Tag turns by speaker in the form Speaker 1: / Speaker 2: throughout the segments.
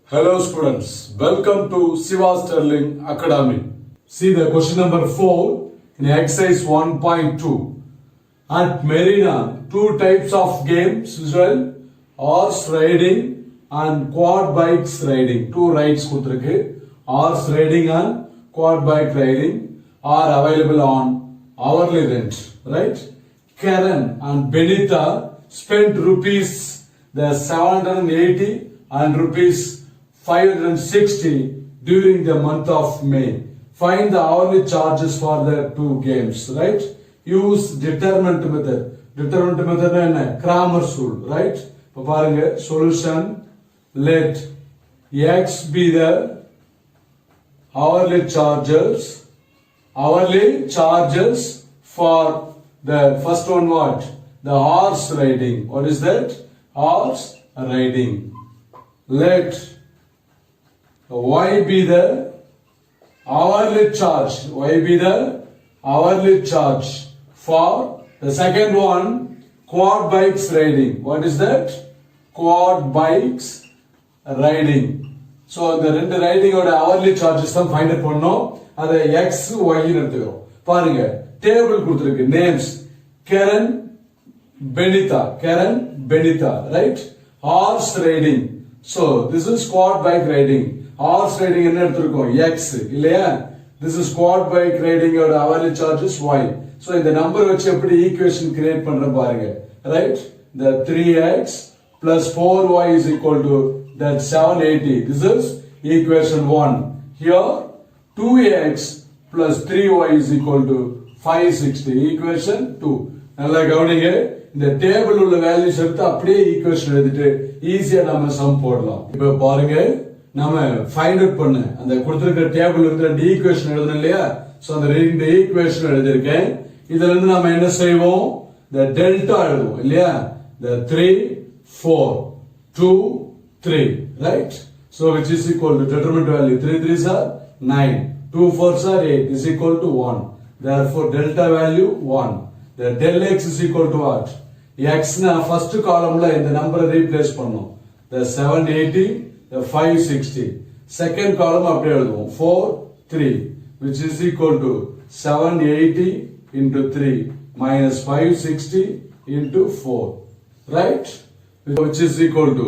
Speaker 1: Hello students, welcome to Siva Sterling Academy. See the question number 4 in exercise 1.2. At Marina, two types of games usual, horse riding and quad bikes riding. Two rides kutrukku, horse riding and quad bike riding are available on hourly rent, right? Karen and Benita spent rupees the 780 and rupees 560 during the month of May. Find the hourly charges for the two games, right? Use determinant method. Determinant method and Kramer's rule, right? Solution. Let X be the hourly charges. Hourly charges for the first one what? The horse riding. What is that? Horse riding. Let Y be the hourly charge. Y be the hourly charge for the second one, quad bikes riding. What is that? Quad bikes riding. So the ரெண்டு riding ஓட hourly charges தான் find out பண்ணோம். அதை x y ன்னு எடுத்துக்கிறோம். பாருங்க table கொடுத்திருக்கு. Names Karen Benita, right? Horse riding. So this is quad bike riding. Horse riding என்ன எடுத்துருக்கோம் x இல்லையா? This is quad bike riding ஓட hourly charges y. So இந்த நம்பர் வச்சு எப்படி ஈக்குவேஷன் கிரியேட் பண்ற பாருங்க, right? The 3x plus 4y is equal to that 780. This is equation 1. Here 2x plus 3y is equal to 560. Equation 2. நல்லா கவனிங்க, இந்த table உள்ள வேல்யூஸ் எடுத்து அப்படியே ஈக்குவேஷன் எழுதிட்டு ஈஸியா நம்ம சம் போடலாம். இப்ப பாருங்க, நாம ஃபைண்ட் அவுட் பண்ண அந்த கொடுத்திருக்கிற டேபிள் இருந்து ரெண்டு ஈக்குவேஷன் எழுதணும் இல்லையா? சோ அந்த ரெண்டு ஈக்குவேஷன் எழுதிருக்கேன். இதுல இருந்து நாம என்ன செய்வோம்? the டெல்டா எழுதுவோம் இல்லையா? the 3 4 2 3, right? So which is equal to determinant value 3 3s are 9, 2 4s are 8 is equal to 1. Therefore delta value 1. The del x is equal to what? X na first column la இந்த நம்பரை replace பண்ணோம். The 780, the 560. Second column அப்படியே எழுதுவோம். 4 3 which is equal to 780 into 3 minus 560 into 4, right? Which is equal to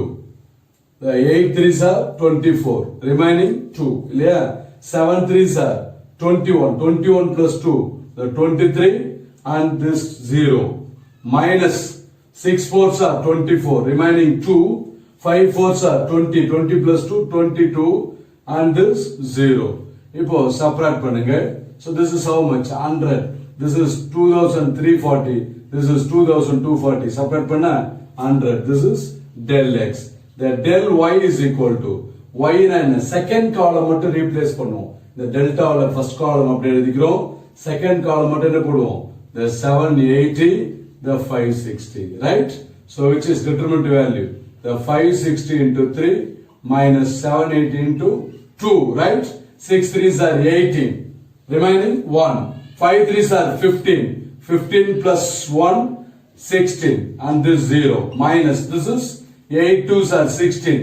Speaker 1: the 8 3s are 24, remaining 2 இல்லையா? 7 3s are 21 plus 2 the 23 and this 0 minus 6 4s are 24, remaining 2, 5 4s are 20 plus 2 22 and this 0. இப்போ subtract பண்ணுங்க. So this is how much? 100. This is 2340. This is 2240. Subtract பண்ண 100. This is del x. The del y is equal to y na second column மட்டும் replace பண்ணுவோம். The delta உள்ள first column அப்படியே எழுதிக்கிறோம். Second column மட்டும் என்ன போடுவோம்? The 780, the 560, right? So which is determinant value? The 560 into 3 minus 780 into 2, right? 6 3s are 18, remaining 1. 5 3s are 15. 15 plus 1, 16, and this 0 minus this is 8 2s are 16,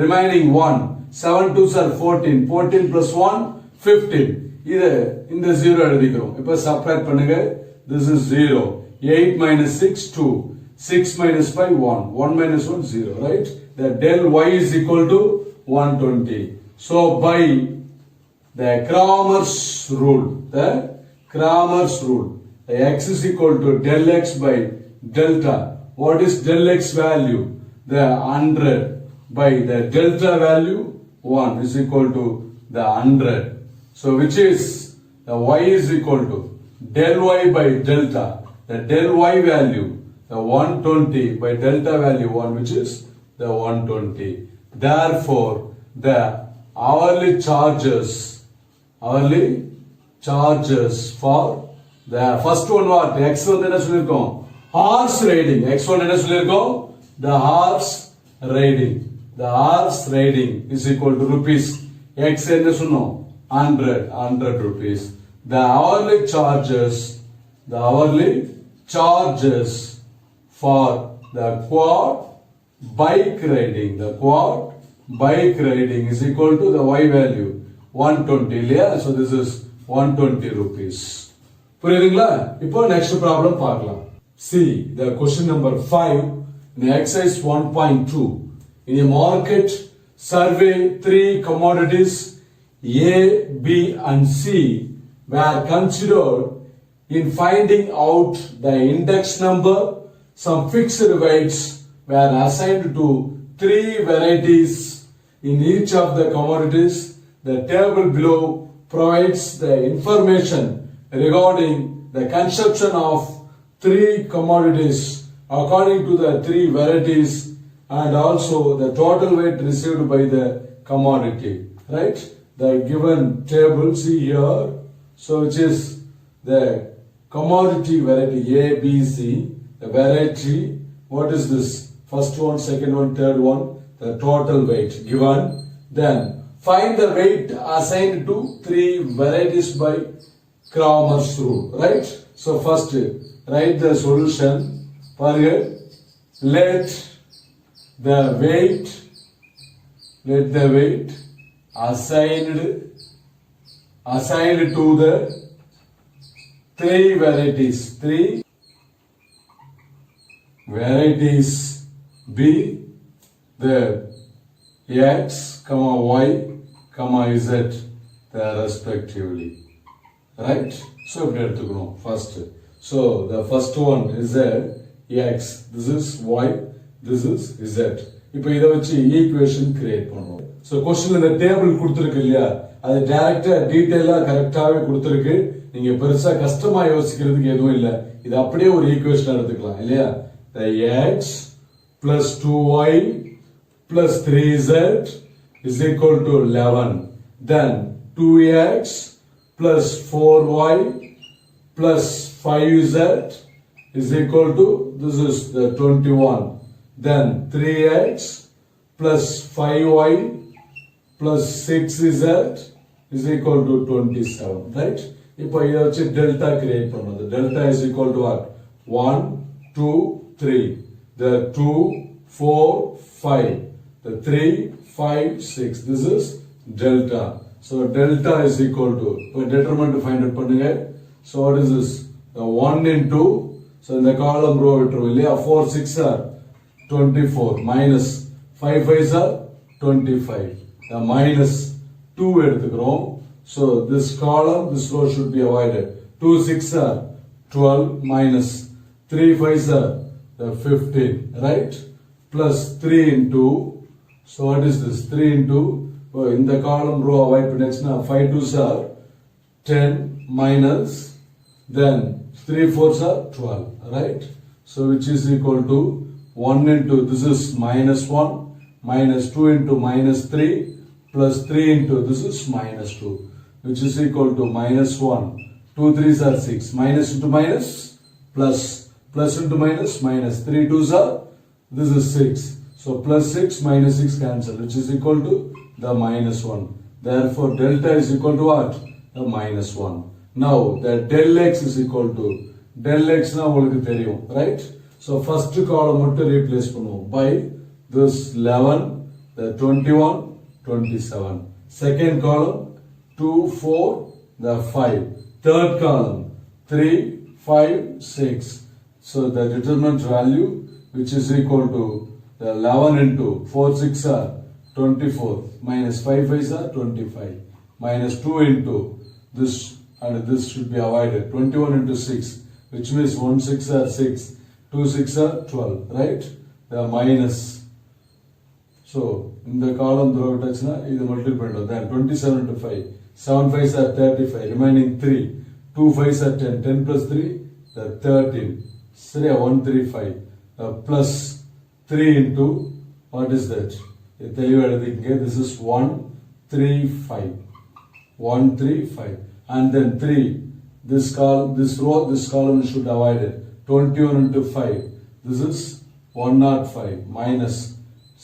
Speaker 1: remaining 1. 7 2s are 14. 14 plus 1, 15. இது இந்த 0 எழுதிக்கிறோம். இப்போ subtract பண்ணுங்க. This is 0. 8 minus 6 2. 6 minus 5 1. 1 minus 1 0, right? The del y is equal to 120. So by the Kramer's rule, the x is equal to del x by delta. What is del x value? The 100 by the delta value 1 is equal to the 100. So which is the y is equal to del y by delta. The del y value, the 120 by delta value 1, which is the 120. Therefore, the hourly charges for the first one what? X1 என்ன சொல்லிருக்கோம்? Horse riding. X1 என்ன சொல்லிருக்கோம்? The horse riding is equal to rupees. X என்ன சொன்னோம்? 100 rupees. The hourly charges for the quad bike riding bike riding is equal to the y value 120 இல்லையா? So this is 120 rupees. புரியுதுங்களா? இப்போ next problem பார்க்கலாம். See the question number 5 in exercise 1.2. In a market, survey 3 commodities A, B and C were considered in finding out the index number. Some fixed weights were assigned to 3 varieties in each of the commodities. The table below provides the information regarding the consumption of 3 commodities according to the 3 varieties and also the total weight received by the commodity. Right? The given table, see here, so which is the commodity variety A, B, C, the variety, what is this? First one, second one, third one, the total weight given. Then find the weight assigned to 3 varieties by Kramer's rule, right? So first write the solution. Let the weight assigned to the 3 varieties be the X, Y, Z respectively. Right? So first. So the first one is X, this is Y, this is Z. இப்போ இத வச்சு equation create பண்ணுவோம். So क्वेश्चनல இந்த table கொடுத்திருக்கு இல்லையா? அது டைரக்டா டீடைலா கரெக்ட்டாவே கொடுத்திருக்கு. நீங்க பெருசா கஷ்டமா யோசிக்கிறதுக்கு எதுவும் இல்ல. இது அப்படியே ஒரு ஈக்குவேஷன் எடுத்துக்கலாம் இல்லையா? The X plus 2Y plus 3Z is equal to 11. Then 2X plus 4Y plus 5Z is equal to, this is the 21. Then 3X plus 5Y plus 6Z is equal to 27. Right? இப்போ இதை வச்சு delta create பண்ணுவது. Delta is equal to what? 1, 2, 3. The 2, 4, 5. The 3, 5, 6. This is delta. So delta is equal to, determinant to find out பண்ணுங்க. So what is this? The 1 into, so in the column row விட்டுருவில்லையா? 4, 6 are 24 minus 5, 5 are 25. The minus 2 எடுத்துக்கிறோம். So this column, this row should be avoided. 2, 6 are 12 minus 3, 5 are the 15, right? Plus 3 into, so what is this? 3 into, in the column row avoid next now, 5 2s are 10 minus, then 3 4s are 12, right? So which is equal to 1 into, this is minus 1, minus 2 into minus 3, plus 3 into, this is minus 2, which is equal to minus 1, 2 3s are 6, minus into minus, plus, plus into minus, minus 3 2s are, this is 6. So plus 6 minus 6 cancel, which is equal to the minus 1. Therefore delta is equal to what? The minus 1. Now the del x is equal to, del x na உங்களுக்கு தெரியும், right? So first column மட்டும் replace பண்ணுவோம் by this 11, the 21, 27. Second column 2, 4, the 5. Third column 3, 5, 6. So the determinant value which is equal to the 11 into 4 6 are 24 minus 5 5 are 25 minus 2 into this, and this should be avoided, 21 into 6, which means 1 6 are 6, 2 6 are 12, right? The minus, so in the column throw it is multiply, then 27 into 5, 7 5s are 35, remaining 3, 2 5s are 10, 10 plus 3 the 13, 135 plus 3 into, what is that? This is 135, 135, and then 3, this row, this column should avoid it, 21 into 5, this is 105 minus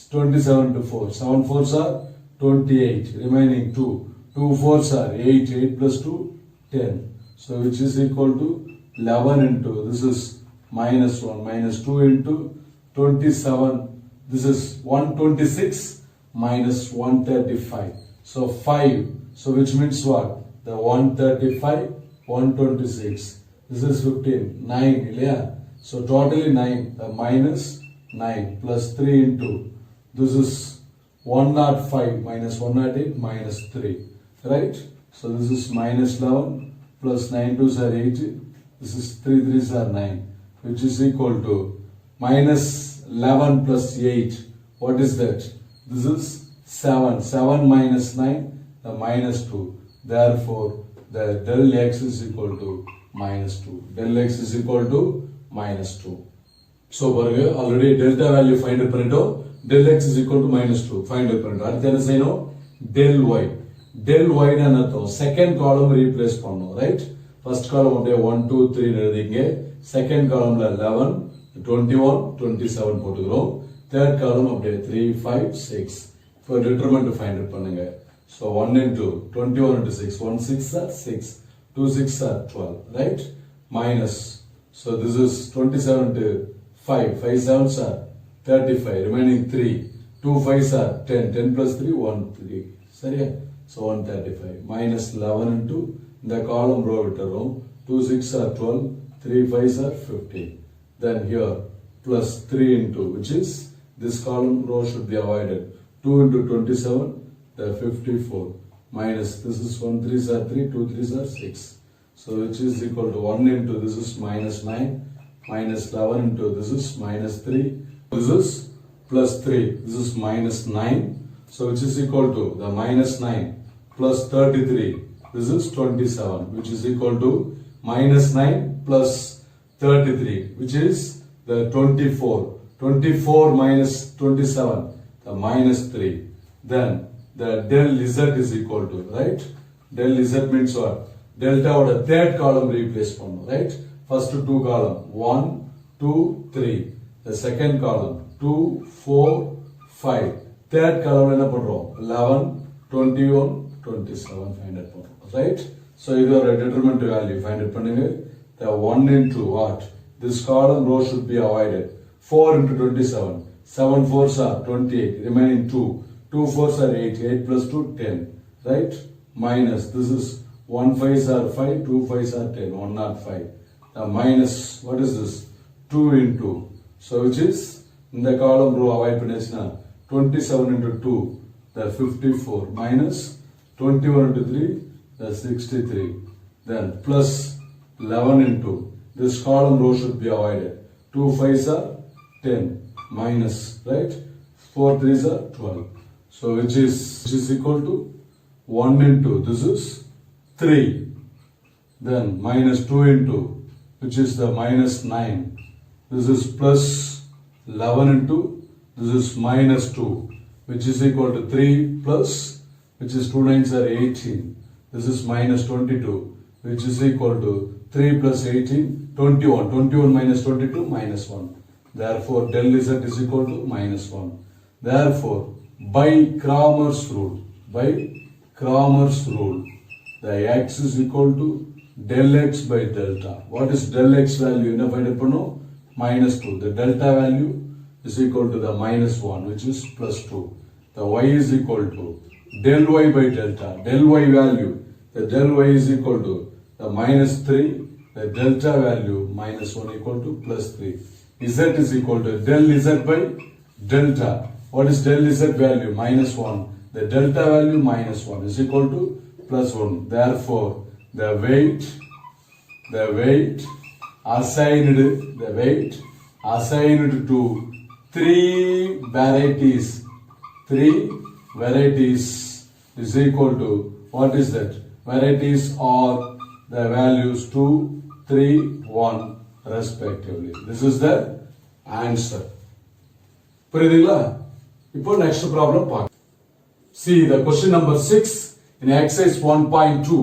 Speaker 1: 27 into 4, 7 4s are 28, remaining 2, 2 4s are 8, 8 plus 2, 10, so which is equal to 11 into, this is minus 1, minus 2 into 27, this is 126 minus 135. So 5. So which means what? The 135, 126. This is 15. 9. Yeah. So totally 9. The minus 9 plus 3 into. This is 105 minus 108 minus 3. Right? So this is minus 11 plus 9 2s are 18. This is 3 3s are 9. Which is equal to minus 11 plus 8. What is that? This is 7. 7 minus 9, the minus 2. Therefore, the del x is equal to minus 2. Del x is equal to minus 2. So, already delta value find out pannito. Del x is equal to minus 2. Find out pannito. Adhu enna seiyano? Del y. Del y na second column replace pannom, right? First column 1, 2, 3 எழுதிங்க. Second column 11, 21, 27 போட்டுக்கிறோம். Third column 3, 5, 6. For determinant find out பண்ணுங்க. So 1 into 21 into 6, 1 6 are 6, 2 6 are 12, right? Minus. So this is 27 to 5, 5 7s are 35, remaining 3, 2 5s are 10, 10 plus 3, 1 3. சரியா? So 135 minus 11 into the column row விட்டுறோம். 2 6 are 12, 3 5s are 15. Then here plus 3 into, which is this column row should be avoided. 2 into 27, the 54 minus this is 1 3s are 3, 2 3s are 6. So which is equal to 1 into this is minus 9, minus 11 into this is minus 3, this is plus 3, this is minus 9. So which is equal to the minus 9 plus 33, this is 27, which is equal to minus 9 plus 33, which is the 24. 24 minus 27, the minus 3. Then the del z is equal to, right? Del z means what? Delta oda third column replace pannom, right? First two column 1, 2, 3. The second column 2, 4, 5. Third column enna pandrom 11, 21, 27 find out pannom, right? So either a determinant value find it pannunga. The 1 into what? This column row should be avoided. 4 into 27. 7 4s are 28. Remaining 2. 2 4s are 8. 8 plus 2, 10. Right? Minus. This is 1 5s are 5. 2 5s are 10. 1 not 5. Minus. What is this? 2 into. So which is in the column row avoid panachina. 27 into 2. The 54. Minus 21 into 3. The 63. Then plus 11 into. This column row should be avoided. 2 5s are 10 minus, right? 4 3s are 12. So which is equal to 1 into, this is 3. Then minus 2 into, which is the minus 9. This is plus 11 into, this is minus 2, which is equal to 3 plus, which is 2 9s are 18. This is minus 22, which is equal to 3 plus 18, 21. 21 minus 22, minus 1. Therefore, del z is equal to minus 1. Therefore, by Cramer's rule, the x is equal to del x by delta. What is del x value? Minus 2. The delta value is equal to the minus 1, which is plus 2. The y is equal to del y by delta. Del y value, the del y is equal to the minus 3. The delta value minus 1 equal to plus 3. Z is equal to del z by delta. What is del z value? Minus 1. The delta value minus 1 is equal to plus 1. Therefore, the weight assigned to three varieties is equal to, what is that? Varieties are the values 2, 3, 1 respectively. This is the answer. புரியுதுங்களா? இப்போ next problem பார்க்கலாம். See the question number 6 in exercise 1.2.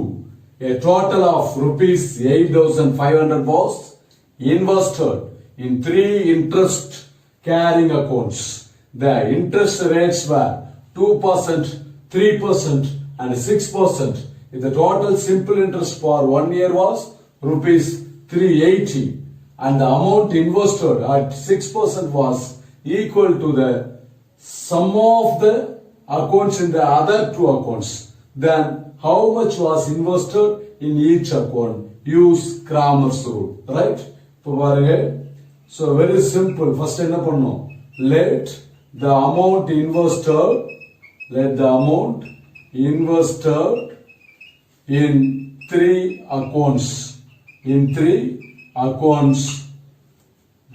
Speaker 1: A total of rupees 8,500 was invested in 3 interest carrying accounts. The interest rates were 2%, 3% and 6%. If the total simple interest for 1 year was rupees 380 and the amount invested at 6% was equal to the sum of the accounts in the other two accounts, then how much was invested in each account? Use Kramer's rule, right? So very simple. First என்ன பண்ணணும்? Let the amount invested in three accounts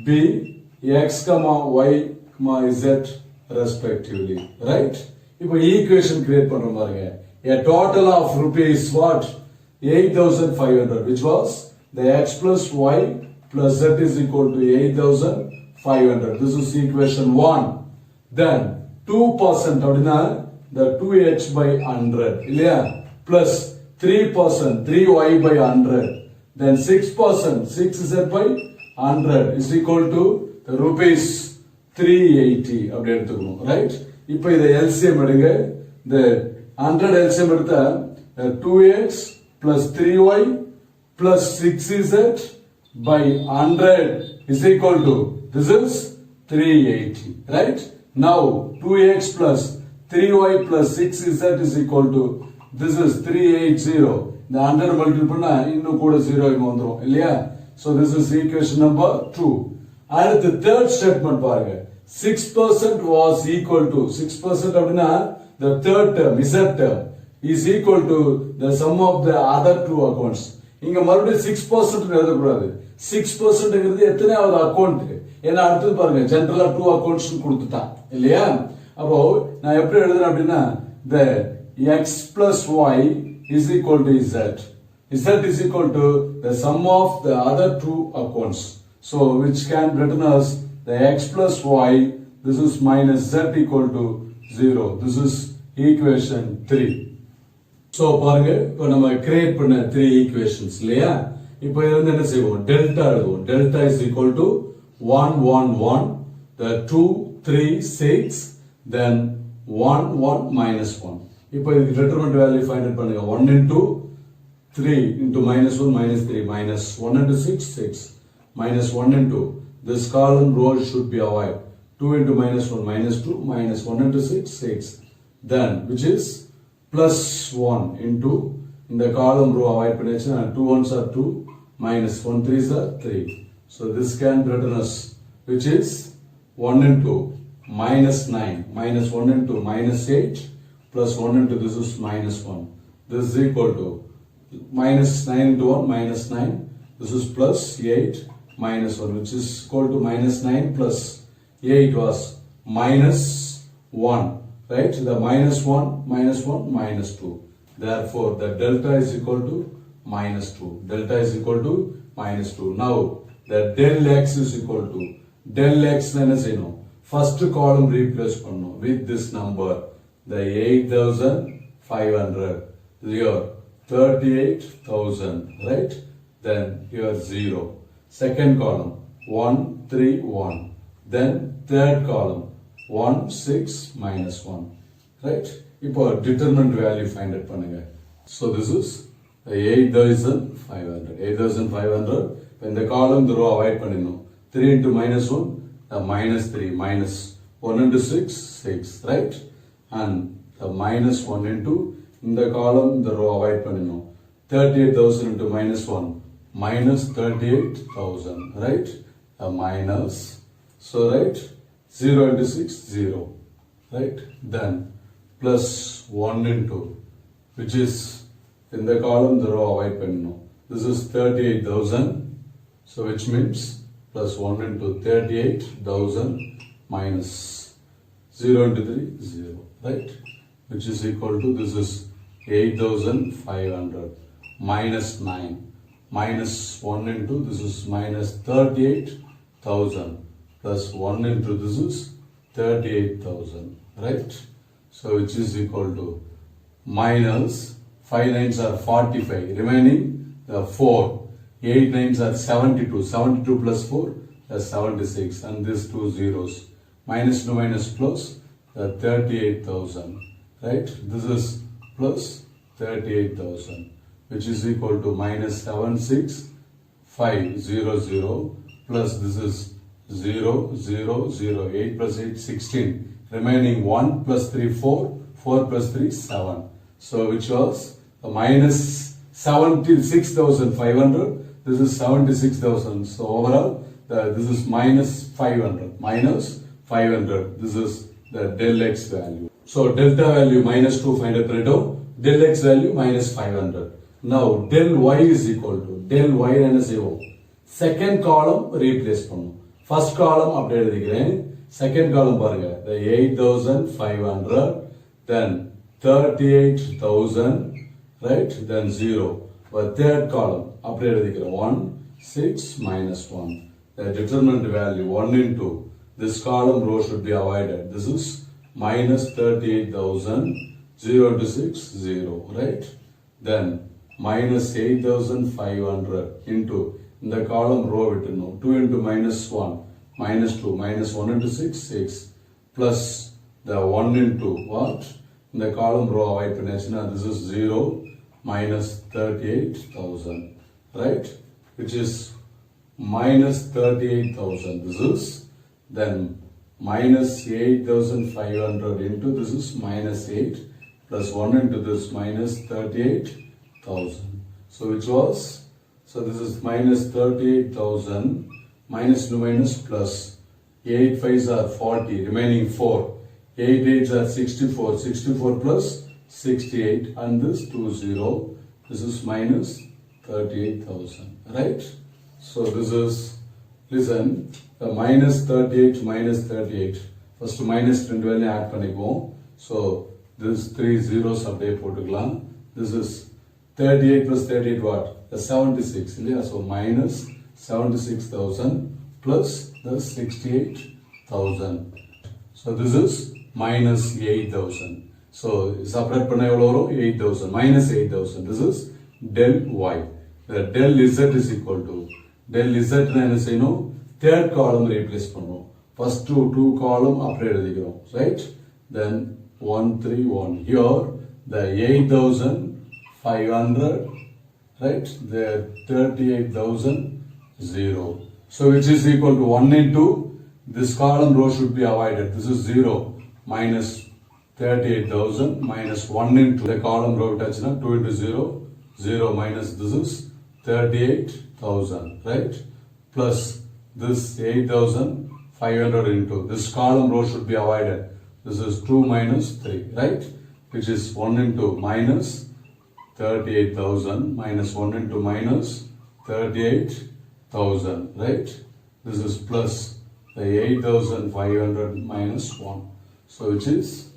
Speaker 1: be x, y, z respectively, right? இப்போ equation create பண்றோம் பாருங்க. A total of rupees what? 8,500, which was the x plus y plus z is equal to 8,500. This is equation 1. Then 2% அப்படினா the 2x by 100 இல்லையா, plus 3% 3y by 100, then 6% 6z by 100 is equal to the rupees 380 அப்படி எடுத்துக்கணும், right? இப்போ இத LCM எடுங்க. the 100 LCM எடுத்தா 2x plus 3y plus 6z by 100 is equal to, this is 380, right? Now 2x plus 3y plus 6z is equal to, this is 380. The 100 multiple பண்ணா இன்னும் கூட 0 இங்க வந்துரும் இல்லையா? So this is equation number 2. அடுத்து third statement பாருங்க. 6% was equal to, 6% அப்படினா the third term, z term is equal to the sum of the other two accounts. இங்க மறுபடியும் 6% எழுதக்கூடாது. 6%ங்கிறது எத்தனையாவது அக்கவுண்ட்? ஏன்னா அடுத்து பாருங்க ஜெனரலா 2 accounts கொடுத்துட்டான் இல்லையா? அப்போ நான் எப்படி எழுதுறேன் அப்படின்னா the x plus y is equal to z. Z is equal to the sum of the other two accounts. So which can written as the x plus y, this is minus z equal to 0. This is equation 3. So பாருங்க இப்போ நம்ம create பண்ண 3 equations இல்லையா? இப்போ இருந்து என்ன செய்வோம்? Delta எழுதுவோம். Delta is equal to 1 1 1, the 2 3 6, then 1 1 minus 1. இப்போ இதுக்கு determinant value find out பண்ணுங்க. 1 into 3 into minus 1 minus 3 minus 1 into 6 6 minus 1 into this column row should be avoided. 2 into minus 1 minus 2 minus 1 into 6 6, then which is plus 1 into in the column row avoid பண்ணியாச்சுன்னா 2 1s are 2 minus 1 3s are 3. So this can written as, which is 1 into minus 9 minus 1 into minus 8 plus 1 into this is minus 1. This is equal to minus 9 into 1 minus 9, this is plus 8 minus 1, which is equal to minus 9 plus 8 was minus 1, right? The minus 1 minus 1 minus 2. Therefore the delta is equal to minus 2. Delta is equal to minus 2. Now the del x is equal to, del x என்ன செய்யணும்? First column replace பண்ணணும் with this number, the 8,500, here 38,000, right? Then here 0. Second column 1 3 1, then third column 1 6 minus 1, right? இப்போ determinant value find out பண்ணுங்க. So this is 8,500. In the column the row avoid பண்ணிடணும். 3 into minus 1, the minus 3 minus 1 into 6 6, right? And the minus 1 into in the column the row avoid பண்ணிடணும். 38,000 into minus 1 minus 38,000, right? A minus, so right, 0 into 6 0, right? Then plus 1 into, which is in the column the row avoid பண்ணிடணும். This is 38,000, so which means plus 1 into 38,000 minus 0 into 3 0, right? Which is equal to, this is 8,500 minus 9 minus 1 into, this is minus 38,000 plus 1 into, this is 38,000, right? So which is equal to minus 5 9s are 45, remaining the 4, 8 9s are 72, 72 plus 4 is 76, and these two zeros, minus to minus plus the 38,000, right? This is plus 38,000, which is equal to minus 76500 plus this is 0 0 0, 8 plus 8 16, remaining 1 plus 3 4, 4 plus 3, 7. So which was minus 76,500. This is 76,000. So overall, this is minus 500. Minus 500. This is the del x value. So delta value minus 2 find out. Del x value minus 500. Now del y is equal to del y minus 0. Second column replace பண்ணும். First column அப்படியே எழுதிக்கிறேன். Second column பாருங்க. The 8,500. Then 38,000. Right? Then 0. But third column அப்படியே எழுதிக்கிறேன். 1, 6 minus 1. The determinant value 1 into this column row should be avoided. This is minus 38,000. 0 to 6, 0. Right? Then minus 8,500 into in the column row விட்டுணும் 2 into minus 1 minus 2 minus 1 into 6 6 plus the 1 into what in the column row avoid பண்ணியாச்சுன்னா this is 0 minus 38,000 right which is minus 38,000 this is then minus 8,500 into this is minus 8 plus 1 into this minus 38,000 so which was so this is minus 38,000 minus to minus plus 8 5s are 40 remaining 4 8 8s are 64 64 plus 68 and this 20 this is minus 38,000 right so this is listen the minus 38 first minus 2 value add பண்ணிக்குவோம் so this 3 zeros அப்படியே போட்டுக்கலாம் this is 38 plus 38 what the 76 yeah so minus 76,000 plus the 68,000 so this is minus 8,000 so separate பண்ண எவ்வளவு வரும் 8,000 minus 8,000 this is del y the del z is equal to del z னா என்ன செய்யணும் third column replace பண்ணுவோம் first two column அப்படியே எழுதிக்கிறோம் right then 1 3 1 here the 8,500 right there 38,000 0 so which is equal to 1 into this column row should be avoided this is 0 minus 38,000 minus 1 into the column row touch na 2 into 0 0 minus this is 38,000 right plus this 8,500 into this column row should be avoided this is 2 minus 3 right which is 1 into minus 38,000 minus 1 into minus 38,000 right this is plus the 8,500 minus 1 so which is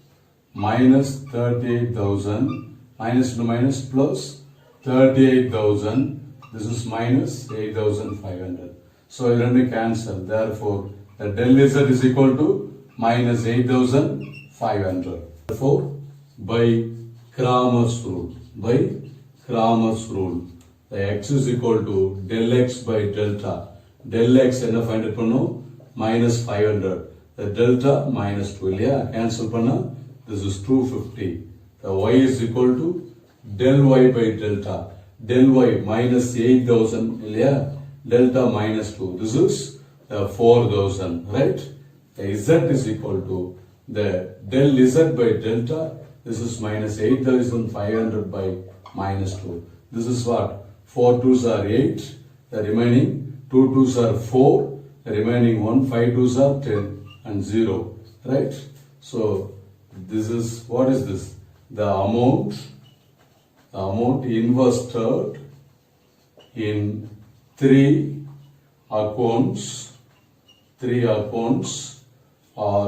Speaker 1: minus 38,000 minus to minus plus 38,000 this is minus 8,500 so it will be cancelled therefore the del z is equal to minus 8,500 therefore by Cramer's rule the x is equal to del x by delta del x என்ன find out பண்ணும் minus 500 the delta minus 2 இல்லையா cancel பண்ணா this is 250 the y is equal to del y by delta del y minus 8,000 இல்லையா delta minus 2 this is 4,000 right the z is equal to the del z by delta this is minus 8,500 by minus 2 this is what 4 2s are 8 the remaining 2 2s are 4 the remaining 1 5 2s are 10 and 0 right so this is what is this the amount invested in three accounts or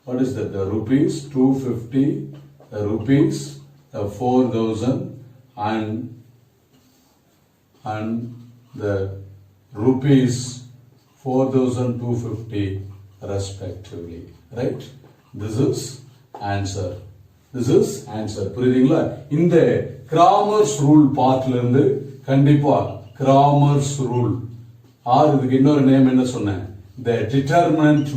Speaker 1: what is that the rupees 250 the rupees the 4,000 and the rupees 4,250 respectively right this is answer புரியுதுங்களா இந்த Cramer's rule பார்ட்ல இருந்து கண்டிப்பா Cramer's rule R இதுக்கு இன்னொரு name என்ன சொன்னேன் the determinant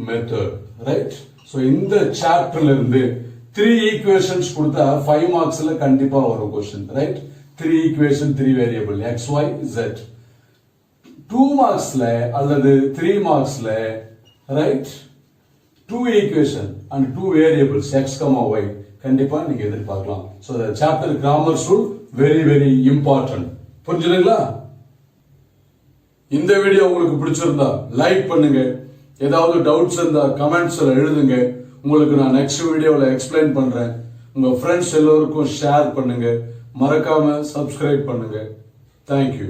Speaker 1: method right so இந்த சாப்டர்ல இருந்து 3 equations கொடுத்தா 5 மார்க்ஸ்ல கண்டிப்பா வரும் question right 3 equation 3 variable x y z 2 மார்க்ஸ்ல அல்லது 3 மார்க்ஸ்ல right 2 equation and 2 variables x, y கண்டிப்பா நீங்க எதிர்பார்க்கலாம். So the chapter grammar rule very important. புரிஞ்சுதுங்களா? இந்த வீடியோ உங்களுக்கு பிடிச்சிருந்தா லைக் பண்ணுங்க. ஏதாவது டவுட்ஸ் இருந்தா கமெண்ட்ஸ்ல எழுதுங்க. உங்களுக்கு நான் நெக்ஸ்ட் வீடியோல எக்ஸ்பிளைன் பண்றேன். உங்க ஃப்ரெண்ட்ஸ் எல்லோருக்கும் ஷேர் பண்ணுங்க. மறக்காம சப்ஸ்கிரைப் பண்ணுங்க. Thank you.